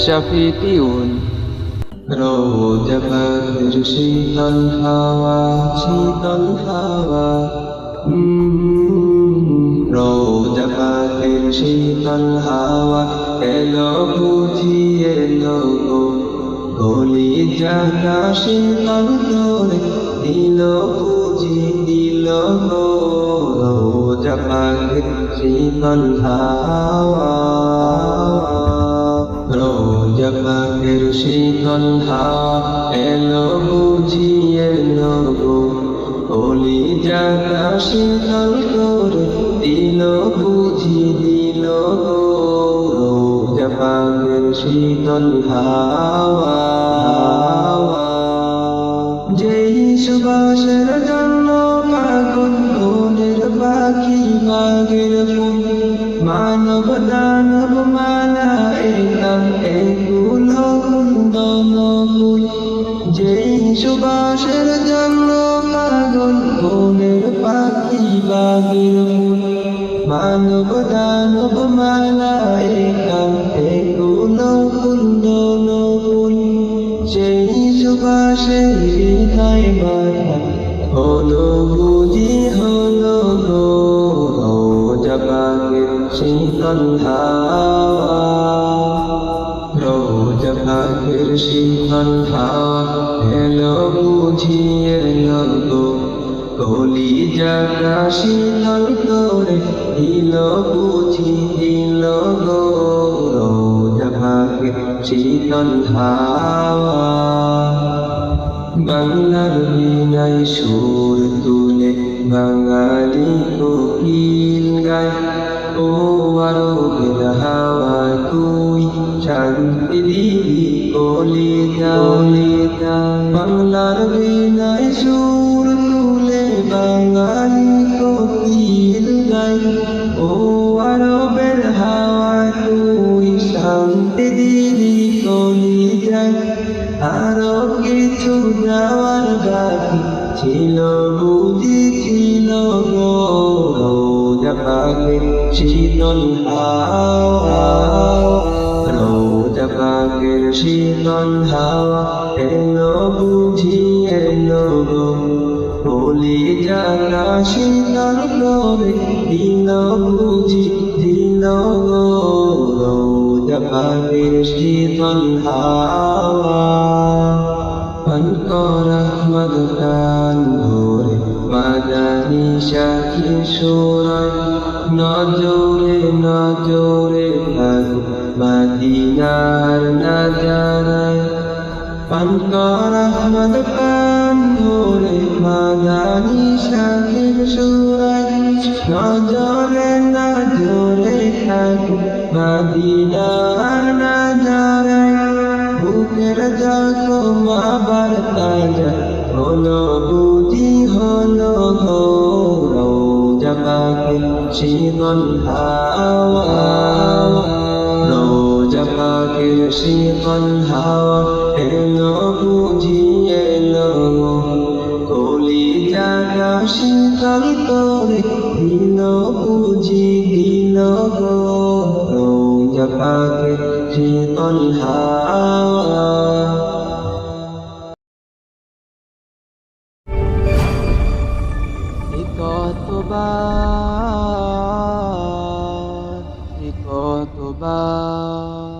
শাফিউন রোজা পাকের শীতল হাওয়া রোজা পাকের শীতল হাওয়া এলো বুঝি এলো গো গলি জাগা শীতল করে দিল বুঝি দিল গো রোজা পাকের শীতল হাওয়া রোজা পাকের শীতল হাওয়া এলো বুঝি এলো গো গলি জাগা শীতল করে দিল বুঝি দিল গো রোজা পাকের শীতল হাওয়া যেই সুবাসের জন্য পাগল মনের পাখি মাগের ফুল মানব দানব মালায়েকা এগুলো কুন্দন ফুল যেই সুবাসের জন্য পাগল মনের পাখি মাগের ফুল মানব দানব মালায়েকা এগুলো কুন্দন ফুল সেই সুবাসে হৃদয় মাথা হলো বুঝি হলো গো রোজা পাকের শীতল হাওয়া রোজা পাকের শীতল হাওয়া এলো বুঝি এলো গো গলি জাগা শীতল করে দিল বুঝি দিল গো রোজা পাকের শীতল হাওয়া বাংলার বীণায় সুর তুলে বাঙালি কোকিল গায় ও আরবের হাওয়া তুই শান্তি দিবি কলিজায় বাংলার বীণায় সুর তুলে বাঙালি কোকিল গায় ও আরবের হাওয়া তুই শান্তি দিবি কলিজায় আরো কিছু যাওয়ার বাকি ছিল বুঝি ছিল গো রোজা পাকের শীতল হাওয়া রোজা পাকের শীতল হাওয়া এলো বুঝি এলো গো বলি জাগা শীতল করে দিল বুঝি দিল গো রোজা পাকের শীতল হাওয়া আহমদ কান ভোরে মাদানী শাখি সুরায় নজরে নজরে থাকো মদিনার নাজারায় পানকর আহমদ কান ভোরে মাদানী শাখি সুরায় নজরে নজরে থাকো মদিনার নাজারায় বুকের জাগো আবার তাজা হলো বুঝি হলো গো রোজা পাকের শীতল হাওয়া রোজা পাকের শীতল হাওয়া এলো বুঝি এলো কলি জাগা শীতল করে দিল বুঝি দিল গো রোজা পাকের শীতল হাওয়া কতবার